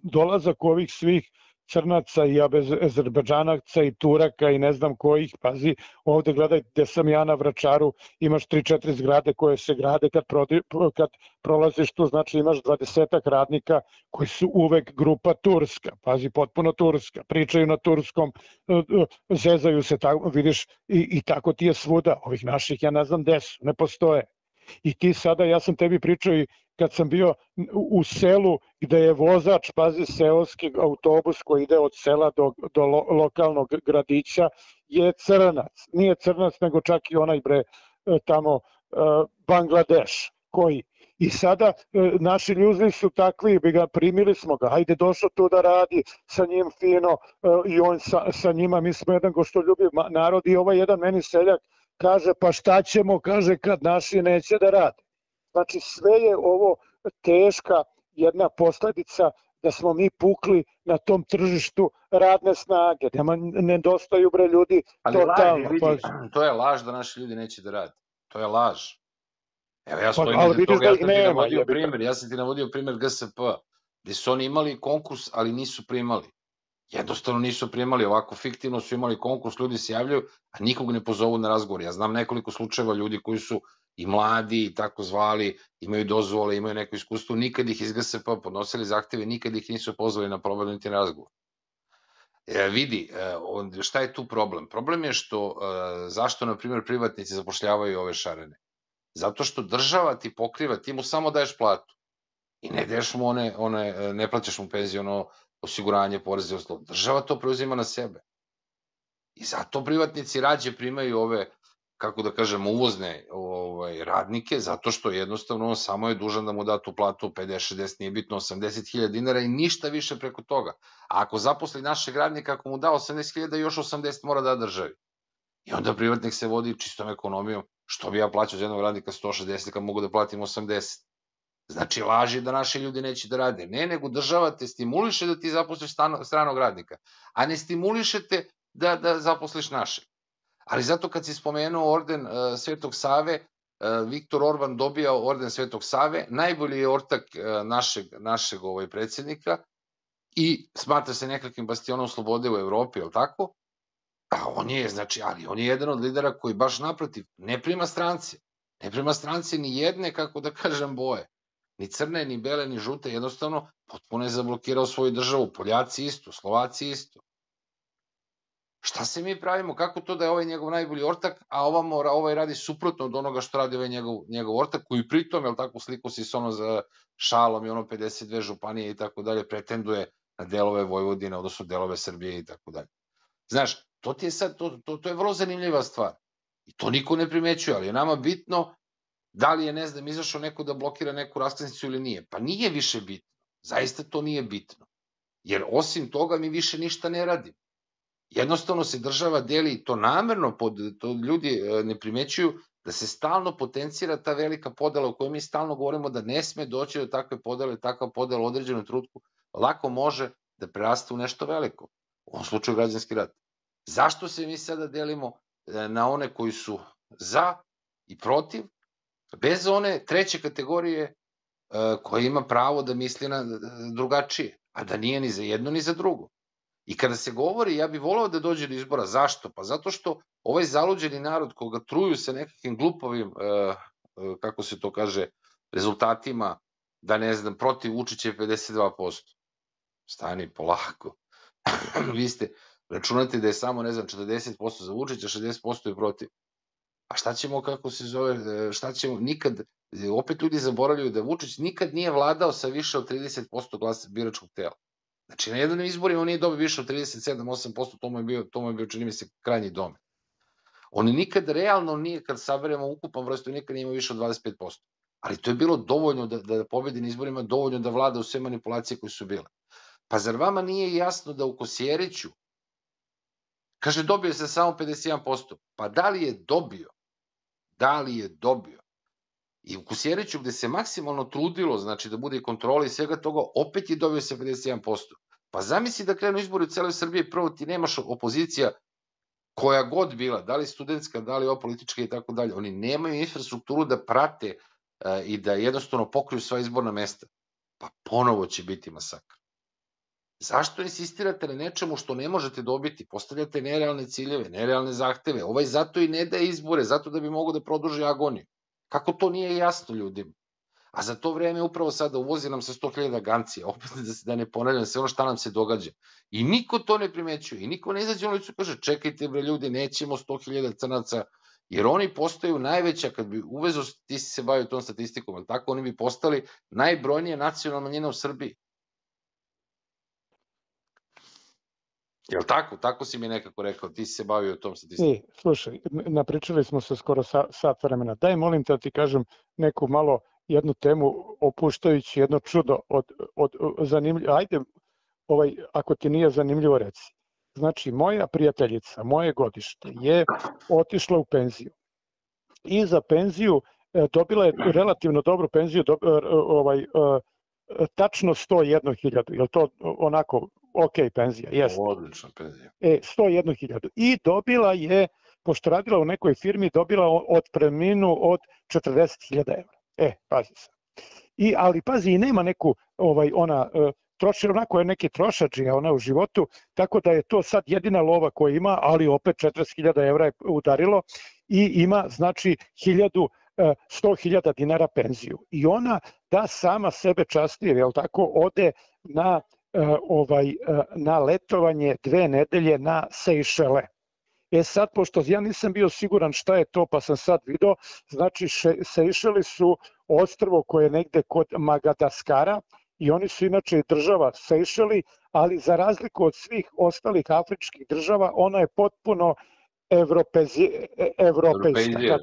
dolazak ovih svih Crnaca i Azerbejdžanaca i Turaka i ne znam kojih, pazi, ovde gledaj gde sam ja na Vračaru, imaš 3-4 zgrade koje se grade kad prolaziš tu, znači imaš 20 radnika koji su uvek grupa turska, pazi, potpuno turska, pričaju na turskom, zezaju se, vidiš, i tako ti je svuda, ovih naših, ja ne znam gde su, ne postoje. I ti sada, ja sam tebi pričao i kad sam bio u selu gde je vozač, pazi, seoski autobus koji ide od sela do lokalnog gradića, je Crnac. Nije Crnac, nego čak i onaj tamo Bangladeš koji. I sada naši ljudi su takvi, primili smo ga, ajde došao tu da radi sa njim fino i on sa njima, mi smo jedan goštoljubiv narod i ovaj jedan meni seljak kaže, pa šta ćemo, kaže, kad naši neće da rade. Znači, sve je ovo teška jedna posledica da smo mi pukli na tom tržištu radne snage. Nedostaju ljudi totalno. To je laž da naši ljudi neće da rade. To je laž. Evo ja stojim iza toga, ja sam ti navodio primer GSP, gde su oni imali konkurs, ali nisu primali. Jednostavno nisu primali, ovako fiktivno su imali konkurs, ljudi se javljaju, a nikog ne pozovu na razgovor. Ja znam nekoliko slučajeva ljudi koji su i mladi i tako zvali, imaju dozvole, imaju neko iskustvo, nikad ih iz GSP podnosili zahteve, nikad ih nisu pozvali na probadu niti razgovor. Vidi, šta je tu problem? Problem je što, zašto, na primjer, privatnici zapošljavaju ove šarene? Zato što država ti pokriva, ti mu samo daješ platu i ne daješ mu ne plaćaš mu penziono osiguranje, poreze i ostalo. Država to preuzima na sebe. I zato privatnici rađe primaju ove, kako da kažem, uvozne radnike, zato što jednostavno on samo je dužan da mu da tu platu 50, 60, nije bitno, 80.000 dinara i ništa više preko toga. A ako zaposli našeg radnika, ako mu da 80.000, još 80 mora da državi. I onda privatnik se vodi čistom ekonomijom, što bi ja plaćao za jednog radnika 160 kad mogu da platim 80. Znači, laži da naši ljudi neće da rade. Ne, nego država te stimuliše da ti zaposliš stranog radnika, a ne stimulišete da zaposliš našeg. Ali zato kad si spomenuo orden Svetog Save, Viktor Orban dobija orden Svetog Save, najbolji je ortak našeg predsjednika i smatra se nekakvim bastionom slobode u Evropi, je li tako? A on je, znači, ali on je jedan od lidera koji baš naprotiv ne prima strance. Ne prima strance ni jedne, kako da kažem, boje. Ni crne, ni bele, ni žute, jednostavno potpuno je zablokirao svoju državu. Poljaci isto, Slovaci isto. Šta se mi pravimo? Kako to da je ovaj njegov najbolji ortak, a ovaj radi suprotno od onoga što radi ovaj njegov ortak, koji pritom, jel tako, sliku si s ono za šalom i ono 52 županije i tako dalje, pretenduje na delove Vojvodine, odnosno delove Srbije i tako dalje. Znaš, to je vrlo zanimljiva stvar. I to niko ne primećuje, ali je nama bitno da li je, ne znam, izašao neko da blokira neku raskrsnicu ili nije. Pa nije više bitno. Zaista to nije bitno. Jer osim toga mi više ništa ne radimo. Jednostavno se država deli i to namerno, to ljudi ne primećuju, da se stalno potencira ta velika podela o kojoj mi stalno govorimo da ne sme doći do takve podele, takva podela u određenom trenutku lako može da preraste u nešto veliko. U ovom slučaju građanski rat. Zašto se mi sada delimo na one koji su za i protiv, bez one treće kategorije koja ima pravo da misli drugačije, a da nije ni za jedno ni za drugo. I kada se govori, ja bih volao da dođe do izbora. Zašto? Pa zato što ovaj zaluđeni narod koga truju sa nekakvim glupovim, kako se to kaže, rezultatima, da ne znam, protiv Vučića je 52%. Stani, polako. Vi računate da je samo, ne znam, 40% za Vučića, 60% je protiv. A šta ćemo, kako se zove, šta ćemo, nikad, opet ljudi zaboravljaju da Vučić nikad nije vladao sa više od 30% glasa biračkog tela. Znači, na jednom izborima on nije dobio više od 37-8%, to mu je bio, čini mi se, krajnji domet. On nikad realno nije, kad saberemo ukupan broj, nikad nije imao više od 25%. Ali to je bilo dovoljno da pobedi na izborima, dovoljno da vlada u sve manipulacije koje su bile. Pa zar vama nije jasno da u Kosjeriću, kaže, dobio se samo 51%, pa da li je dobio? Da li je dobio? I u Kosjeriću, gde se maksimalno trudilo, znači da bude kontrola i svega toga, opet je dobio se 51%. Pa zamisli da krenu izbori u celoj Srbiji, prvo ti nemaš opozicija koja god bila, da li studentska, da li politička i tako dalje. Oni nemaju infrastrukturu da prate i da jednostavno pokriju sva izborna mesta. Pa ponovo će biti masakr. Zašto insistirate na nečemu što ne možete dobiti? Postavljate nerealne ciljeve, nerealne zahteve. Ovaj zato i ne daje izbore, zato da bi mogo da produži agoniju. Kako to nije jasno ljudima? A za to vreme upravo sada uvozi nam se 100.000 gancija, opet da ne ponavljam sve ono šta nam se događa. I niko to ne primećuje, i niko ne izađe u ulicu i kaže, čekajte bre ljudi, nećemo 100.000 crnaca, jer oni postaju najveća, kad bi uvezo, ti si se bavio tom statistikom, ali tako oni bi postali najbrojnija nacionalna manjina u Srbiji. Jel tako? Tako si mi nekako rekao, ti si se bavio tom statistikom. Slušaj, napričali smo se skoro sat vremena. Daj, molim te da ti kažem neku malo jednu temu, opuštajući jedno čudo od zanimljivo. Ajde, ako ti nije zanimljivo, reci. Znači, moja prijateljica, moje godište, je otišla u penziju. I za penziju dobila je relativno dobru penziju, tačno 101.000. Je li to onako ok penzija? Jeste. Odlična penzija. 101.000. I dobila je, pošto radila u nekoj firmi, dobila otpremninu od 40.000 evra. Pazi se. Ali pazi, i nema neku, ona troši, onako je neki trošadžija ona u životu, tako da je to sad jedina lova koja ima, ali opet 40.000 evra je udarilo i ima, znači, 100.000 dinara penziju. I ona da sama sebe časti, jel tako, ode na letovanje 2 nedelje na Sejšele. Sad, pošto ja nisam bio siguran šta je to, pa sam sad vidio, znači Sejšeli su ostrvo koje je negde kod Madagaskara i oni su inače država Sejšeli, ali za razliku od svih ostalih afričkih država, ona je potpuno evropejska.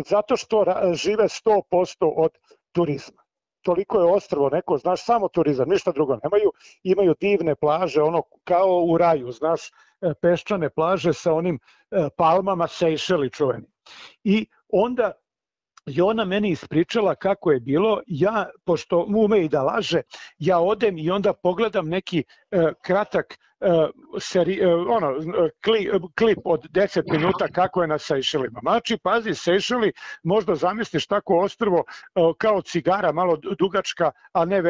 Zato što žive 100% od turizma. Toliko je ostrvo neko, znaš, samo turizam, ništa drugo nemaju. Imaju divne plaže, ono kao u raju, znaš, peščane plaže sa onim palmama, Sejšeli čuveni. I onda je ona meni ispričala kako je bilo, ja, pošto ume i da laže, ja odem i onda pogledam neki kratak klip od 10 minuta kako je na Sejšelima. Znači, pazi, Sejšeli, možda zamisliš tako ostrvo kao cigara, malo dugačka, a ne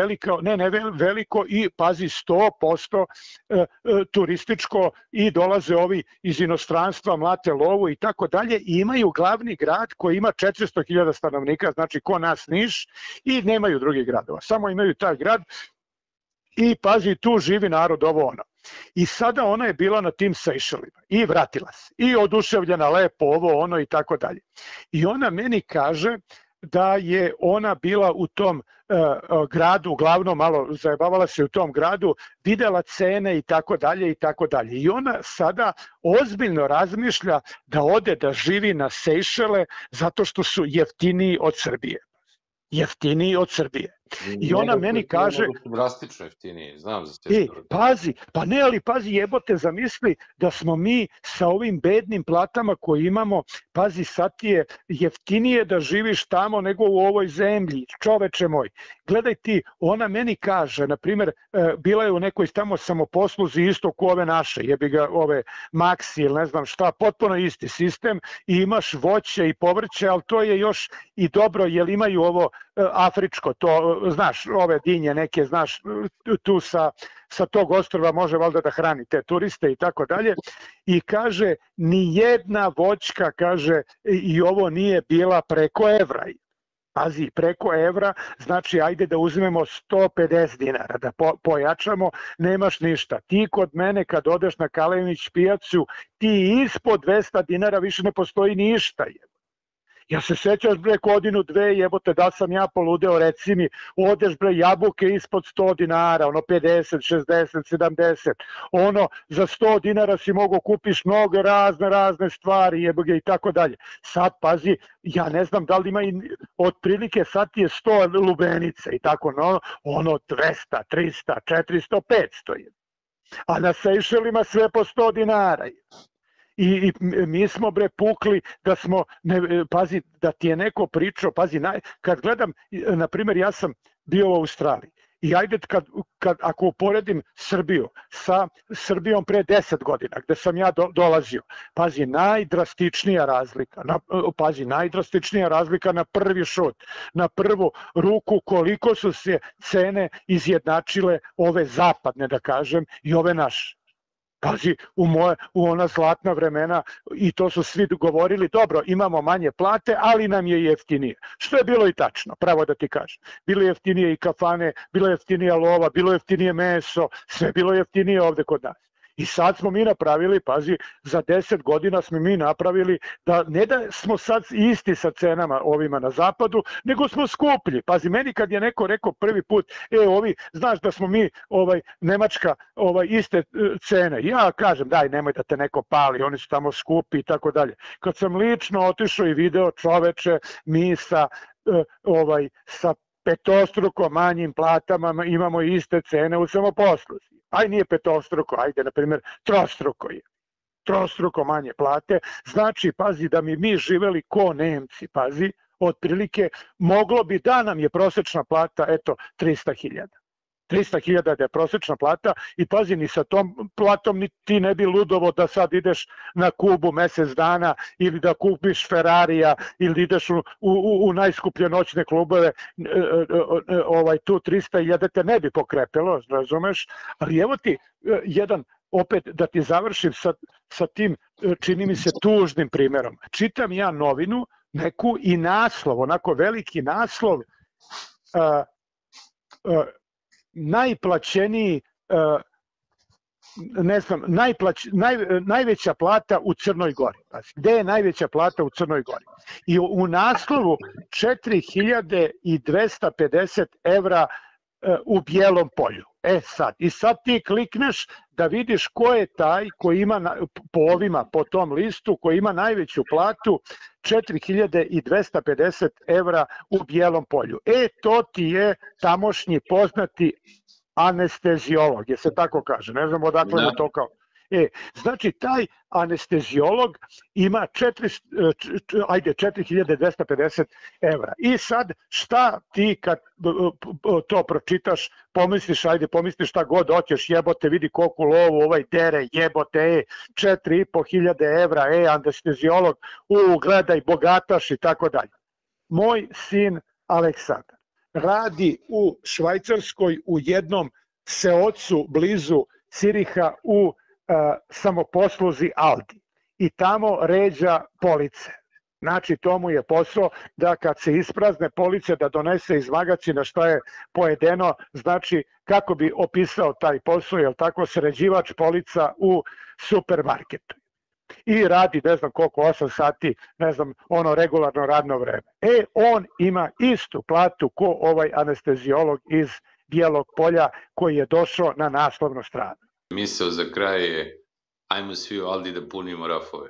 veliko i pazi 100% turističko i dolaze ovi iz inostranstva, mlate lovu i tako dalje i imaju glavni grad koji ima 400.000 stanovnika, znači ko nas Niš i nemaju drugih gradova, samo imaju taj grad i pazi, tu živi narod, ovo ono. I sada ona je bila na tim Sejšelima i vratila se i oduševljena, lepo, ovo ono i tako dalje. I ona meni kaže da je ona bila u tom gradu, uglavnom malo zajebavala se u tom gradu, videla cene i tako dalje i tako dalje. I ona sada ozbiljno razmišlja da ode da živi na Sejšele zato što su jeftiniji od Srbije. Jeftiniji od Srbije. I ona meni kaže... Drastično jeftiniji, znam za sve. Pazi, pa ne, ali pazi, jebote, zamisli da smo mi sa ovim bednim platama koje imamo, pazi, sad ti je jeftinije da živiš tamo nego u ovoj zemlji, čoveče moj. Gledaj ti, ona meni kaže, na primjer, bila je u nekoj tamo samoposluzi isto ko ove naše, jebi ga ove Maxi ili ne znam šta, potpuno isti sistem i imaš voće i povrće, ali to je još i dobro, jer imaju ovo afričko, to znaš, ove dinje neke, znaš, tu sa tog ostrva može valjda da hrani te turiste i tako dalje. I kaže, ni jedna voćka, kaže, i ovo nije bila preko evra. Pazi, preko evra, znači ajde da uzmemo 150 dinara, da pojačamo, nemaš ništa. Ti kod mene kad odeš na Kalenić pijacu, ti ispod 200 dinara više ne postoji ništa. Ja se sećaš bre godinu, dve, jebote, da sam ja poludeo, reci mi, odeš bre jabuke ispod 100 dinara, ono 50, 60, 70, ono za 100 dinara si mogo kupiš mnogo razne stvari, jeboge i tako dalje. Sad, pazi, ja ne znam da li ima otprilike sad ti je 100 lubenice i tako, no, ono 200, 300, 400, 500 je. A na Sejšelima sve po 100 dinara je. I mi smo bre pukli da smo, pazi, da ti je neko pričao, pazi, kad gledam, na primjer, ja sam bio u Australiji i ajde ako uporedim Srbiju sa Srbijom pre 10 godina, gde sam ja dolazio, pazi, najdrastičnija razlika na prvi šut, na prvu ruku, koliko su se cene izjednačile, ove zapadne, da kažem, i ove naše. Pazi, u ona zlatna vremena, i to su svi govorili, dobro, imamo manje plate, ali nam je jeftinije. Što je bilo i tačno, pravo da ti kažem. Bilo je jeftinije i kafane, bilo je jeftinija lova, bilo je jeftinije meso, sve bilo jeftinije ovde kod nas. I sad smo mi napravili, pazi, za 10 godina smo mi napravili da ne da smo sad isti sa cenama ovima na zapadu, nego smo skuplji. Pazi, meni kad je neko rekao prvi put, ovi, znaš da smo mi, Nemačka, iste cene. Ja kažem, daj, nemoj da te neko pali, oni su tamo skupi i tako dalje. Kad sam lično otišao i video, čoveče, mi sa petostruko manjim platama imamo iste cene u samoposluzi. Aj nije petostruko, ajde, na primjer, trostruko je. Trostruko manje plate. Znači, pazi, da mi živeli ko Nemci, pazi, otprilike, moglo bi da nam je prosečna plata, eto, 300.000. 300.000 da je prosečna plata i pazi, ni sa tom platom ni ti ne bi ludovo da sad ideš na Kubu mesec dana ili da kupiš Ferrarija ili ideš u najskuplje noćne klubove, tu 300.000 te ne bi pokrepelo, razumeš? Ali evo ti jedan, opet da ti završim sa tim, čini mi se, tužnim primerom. Čitam ja novinu, neku i naslov, onako veliki naslov, najplaćeniji, ne znam, najveća plata u Crnoj Gori. Gde je najveća plata u Crnoj Gori? I u naslovu 4.250 evra u Bijelom Polju. I sad ti klikneš da vidiš ko je taj koji ima po tom listu, koji ima najveću platu, 4.250 evra u Bijelom Polju. To ti je tamošnji poznati anesteziolog, je se tako kaže, ne znam odakle mu to kao. Znači, taj anesteziolog ima 4.250 evra. I sad, šta ti kad to pročitaš, pomisliš šta god hoćeš, jebote, vidi koliko lovu ovaj dere, jebote, 4.500 evra, anesteziolog, gledaj, bogataš i tako dalje. Moj sin Aleksandar radi u Švajcarskoj u jednom seocu blizu Ciriha u samoposluzi Aldi i tamo ređa police. Znači, to mu je posao da kad se isprazne police da donese iz magacina šta je pojedeno, znači kako bi opisao taj posao, je li tako, sređivač polica u supermarketu. I radi, ne znam koliko, 8 sati, ne znam, ono regularno radno vreme. On ima istu platu ko ovaj anesteziolog iz Bijelog Polja koji je došao na naslovnu stranu. Misao za kraj je, ajmo svi u Aldi da punimo rafove.